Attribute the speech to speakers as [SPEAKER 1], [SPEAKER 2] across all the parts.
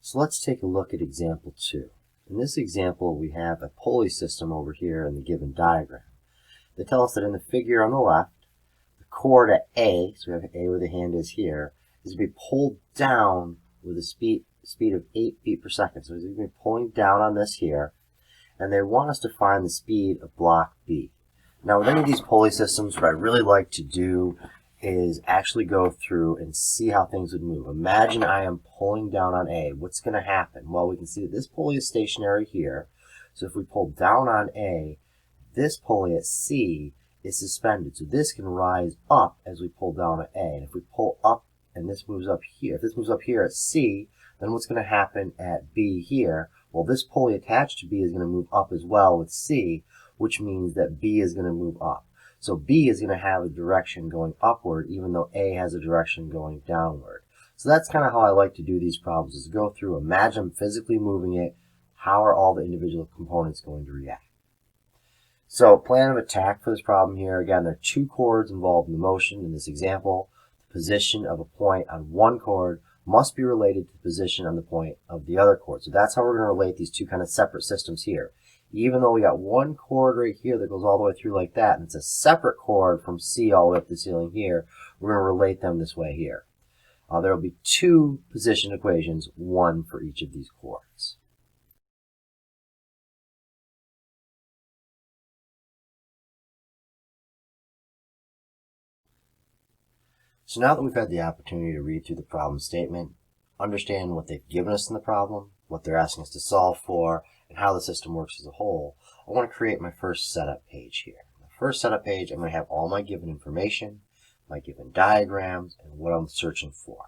[SPEAKER 1] So let's take a look at example 2. In this example, we have a pulley system over here in the given diagram. They tell us that in the figure on the left, the cord at A, so we have A where the hand is here, is to be pulled down with a speed of 8 feet per second. So it's going to be pulling down on this here, and they want us to find the speed of block B. Now with any of these pulley systems, what I really like to do is actually go through and see how things would move. Imagine I am pulling down on A. What's going to happen? Well, we can see that this pulley is stationary here. So if we pull down on A, this pulley at C is suspended. So this can rise up as we pull down at A. And if we pull up and this moves up here, if this moves up here at C, then what's going to happen at B here? Well, this pulley attached to B is going to move up as well with C, which means that B is going to move up. So B is going to have a direction going upward, even though A has a direction going downward. So that's kind of how I like to do these problems, is go through, imagine I'm physically moving it, how are all the individual components going to react? So plan of attack for this problem here, again, there are two cords involved in the motion in this example. The position of a point on one cord must be related to the position on the point of the other cord. So that's how we're going to relate these two kind of separate systems here. Even though we got one cord right here that goes all the way through like that, and it's a separate cord from C all the way up to the ceiling here, we're going to relate them this way here. There will be two position equations, one for each of these cords. So now that we've had the opportunity to read through the problem statement, understand what they've given us in the problem, what they're asking us to solve for, and how the system works as a whole, I want to create my first setup page here. The first setup page, I'm going to have all my given information, my given diagrams, and what I'm searching for.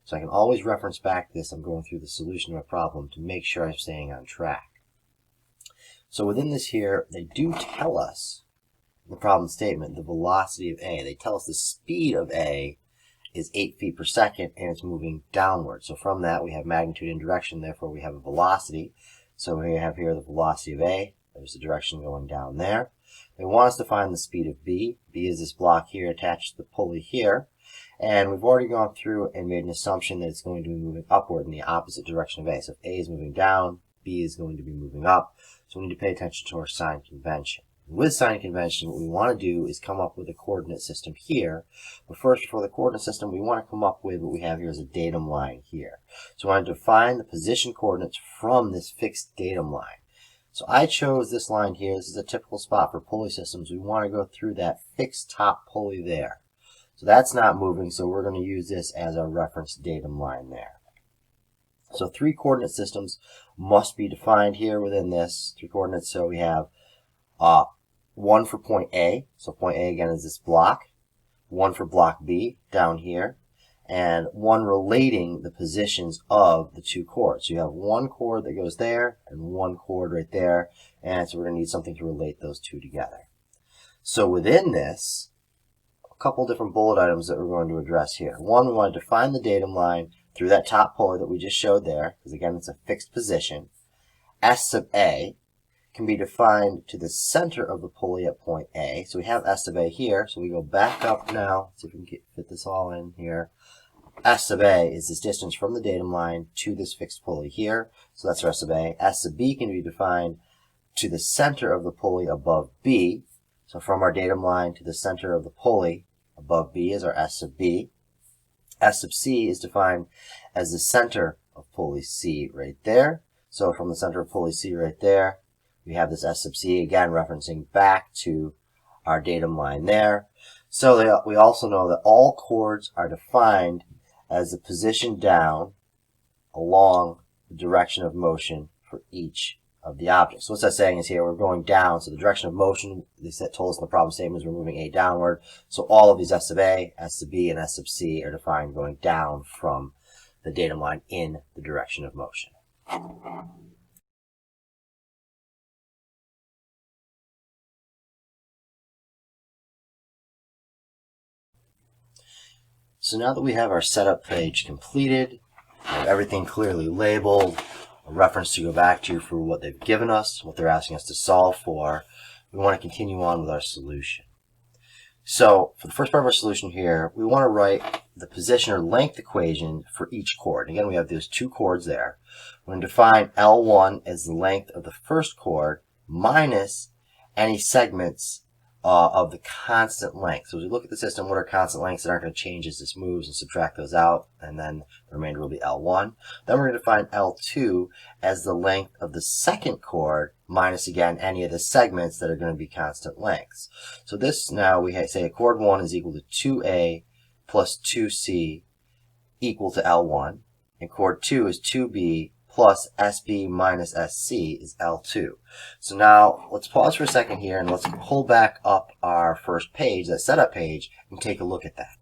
[SPEAKER 1] So I can always reference back to this. I'm going through the solution of a problem to make sure I'm staying on track. So within this here, they do tell us, in the problem statement, the velocity of A. They tell us the speed of A is 8 feet per second, and it's moving downward. So from that, we have magnitude and direction, therefore we have a velocity. So we have here the velocity of A. There's the direction going down there. They want us to find the speed of B. B is this block here attached to the pulley here. And we've already gone through and made an assumption that it's going to be moving upward in the opposite direction of A. So if A is moving down, B is going to be moving up. So we need to pay attention to our sign convention. With sign convention, what we want to do is come up with a coordinate system here. But first, before the coordinate system, we want to come up with what we have here as a datum line here. So we want to define the position coordinates from this fixed datum line. So I chose this line here. This is a typical spot for pulley systems. We want to go through that fixed top pulley there. So that's not moving, so we're going to use this as our reference datum line there. So three coordinate systems must be defined here within this. Three coordinates, so we have one for point A, so point A again is this block, one for block B down here, and one relating the positions of the two cords. So you have one cord that goes there and one cord right there, and so we're going to need something to relate those two together. So within this, a couple different bullet items that we're going to address here. One, we want to define the datum line through that top pulley that we just showed there, because again it's a fixed position. S sub A can be defined to the center of the pulley at point A. So we have S sub A here, so we go back up now, see if we can fit this all in here. S sub A is this distance from the datum line to this fixed pulley here, so that's our S sub A. S sub B can be defined to the center of the pulley above B, so from our datum line to the center of the pulley above B is our S sub B. S sub C is defined as the center of pulley C right there, so from the center of pulley C right there, we have this S sub C, again referencing back to our datum line there. So we also know that all chords are defined as the position down along the direction of motion for each of the objects. So what's that saying is here we're going down, so the direction of motion, they told us in the problem statement, is we're moving A downward. So all of these S sub A, S sub B, and S sub C are defined going down from the datum line in the direction of motion. So now that we have our setup page completed, we have everything clearly labeled, a reference to go back to for what they've given us, what they're asking us to solve for, we want to continue on with our solution. So for the first part of our solution here, we want to write the position or length equation for each chord. Again, we have those two chords there. We're going to define L1 as the length of the first chord minus any segments of the constant length. So as we look at the system, what are constant lengths that aren't going to change as this moves, and subtract those out, and then the remainder will be L1. Then we're going to define L2 as the length of the second chord minus, again, any of the segments that are going to be constant lengths. So this now we say chord 1 is equal to 2A plus 2C equal to L1, and chord 2 is 2B plus SB minus SC is L2. So now let's pause for a second here and let's pull back up our first page, that setup page, and take a look at that.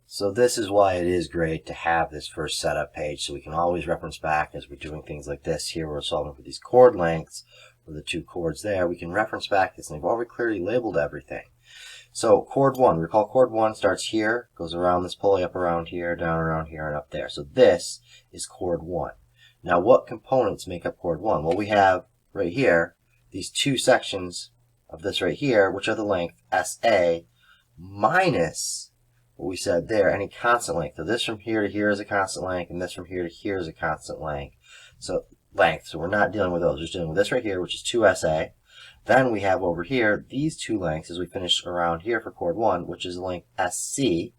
[SPEAKER 1] So this is why it is great to have this first setup page, so we can always reference back as we're doing things like this. Here we're solving for these chord lengths for the two chords there. We can reference back this, and they've already clearly labeled everything. So chord 1, recall chord 1 starts here, goes around this pulley, up around here, down around here, and up there. So this is chord 1. Now what components make up chord 1? Well, we have right here these two sections of this right here, which are the length SA minus what we said there, any constant length. So this from here to here is a constant length, and this from here to here is a constant length. So we're not dealing with those. We're just dealing with this right here, which is 2SA. Then we have over here these two lengths as we finish around here for chord 1, which is the length SC.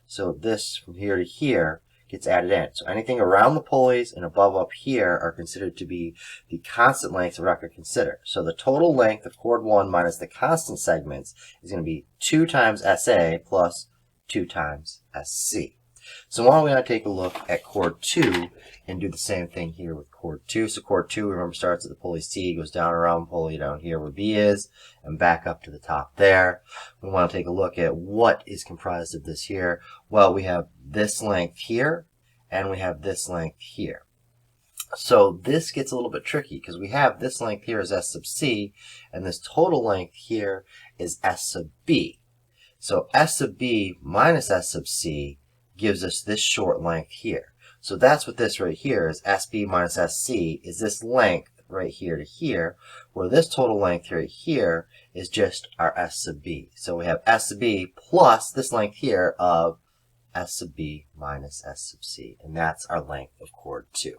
[SPEAKER 1] So this from here to here gets added in. So anything around the pulleys and above up here are considered to be the constant lengths we're not going to consider. So the total length of chord 1 minus the constant segments is going to be 2 times SA plus 2 times SC. So why don't we now take a look at chord 2 and do the same thing here with chord 2. So chord 2, remember, starts at the pulley C, goes down around pulley down here where B is, and back up to the top there. We want to take a look at what is comprised of this here. Well, we have this length here, and we have this length here. So this gets a little bit tricky because we have this length here is S sub C, and this total length here is S sub B. So S sub B minus S sub C gives us this short length here. So that's what this right here is, SB minus SC, is this length right here to here, where this total length right here is just our S sub B. So we have S sub B plus this length here of S sub B minus S sub C, and that's our length of chord 2.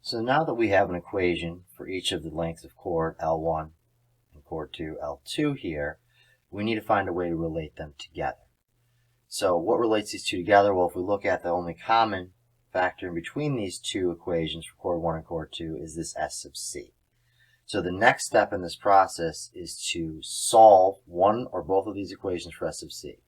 [SPEAKER 1] So now that we have an equation for each of the lengths of chord L1 and chord 2, L2 here, we need to find a way to relate them together. So what relates these two together? Well, if we look at the only common factor in between these two equations for chord 1 and chord 2 is this S sub C. So the next step in this process is to solve one or both of these equations for S sub C.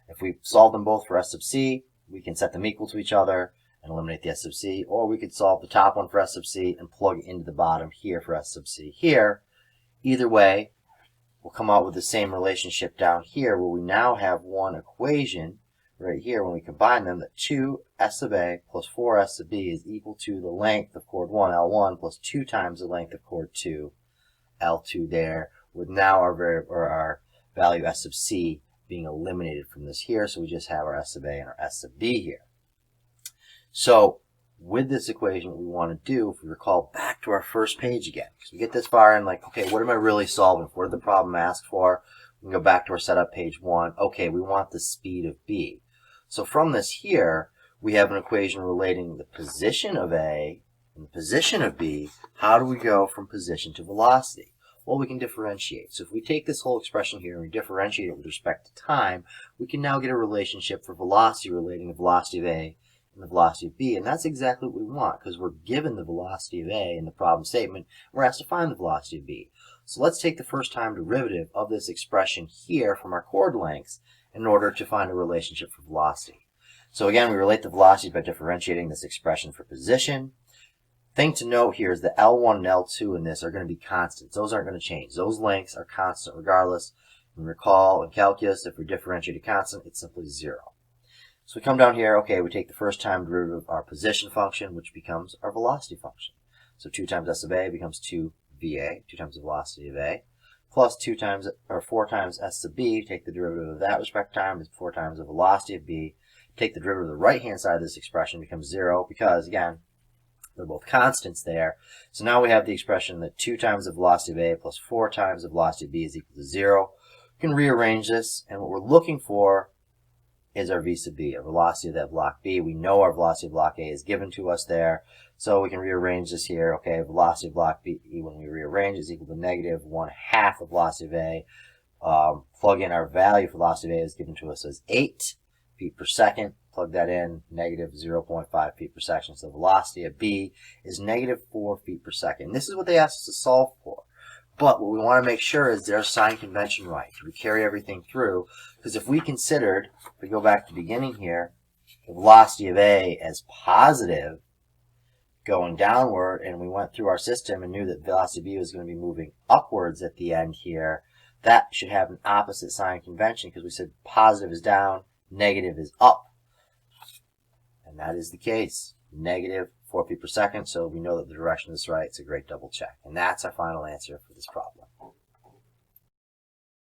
[SPEAKER 1] If we solve them both for S sub C, we can set them equal to each other and eliminate the S sub C, or we could solve the top one for S sub C and plug it into the bottom here for S sub C here. Either way, we'll come out with the same relationship down here where we now have one equation right here when we combine them that 2 S sub A plus 4 S sub B is equal to the length of chord 1, L1, plus 2 times the length of chord 2, L2 there, with now our value S sub C being eliminated from this here, so we just have our S sub A and our S sub B here. So with this equation, what we want to do, if we recall back to our first page again, because we get this far and like, okay, what am I really solving for? What did the problem ask for? We can go back to our setup page 1. Okay, we want the speed of B. So from this here, we have an equation relating the position of A and the position of B. How do we go from position to velocity? Well, we can differentiate. So if we take this whole expression here and we differentiate it with respect to time, we can now get a relationship for velocity relating the velocity of A and the velocity of B, and that's exactly what we want because we're given the velocity of A in the problem statement. We're asked to find the velocity of B. So let's take the first time derivative of this expression here from our chord lengths in order to find a relationship for velocity. So again, we relate the velocity by differentiating this expression for position. Thing to note here is that L1 and L2 in this are going to be constants. Those aren't going to change. Those lengths are constant regardless. And recall in calculus, if we differentiate a constant, it's simply 0. So we come down here, okay, we take the first time derivative of our position function, which becomes our velocity function. So 2 times S of A becomes 2 VA, 2 times the velocity of A, plus 4 times S of B, take the derivative of that respect time, is 4 times the velocity of B, take the derivative of the right-hand side of this expression, becomes 0 because, again, they're both constants there. So now we have the expression that 2 times the velocity of A plus 4 times the velocity of B is equal to 0. We can rearrange this, and what we're looking for is our v sub b, our velocity of that block B. We know our velocity of block A is given to us there, so we can rearrange this here. Okay, velocity of block B, when we rearrange, is equal to negative 1/2 the velocity of A. Plug in our value for velocity of A is given to us as 8 feet per second. Plug that in, negative 0.5 feet per second. So the velocity of B is negative 4 feet per second. This is what they asked us to solve for. But what we want to make sure is their sign convention right. We carry everything through, because if we considered, if we go back to the beginning here, the velocity of A as positive going downward, and we went through our system and knew that velocity B was going to be moving upwards at the end here, that should have an opposite sign convention, because we said positive is down, negative is up. And that is the case. Negative 4 feet per second, so we know that the direction is right. It's a great double check. And that's our final answer for this problem.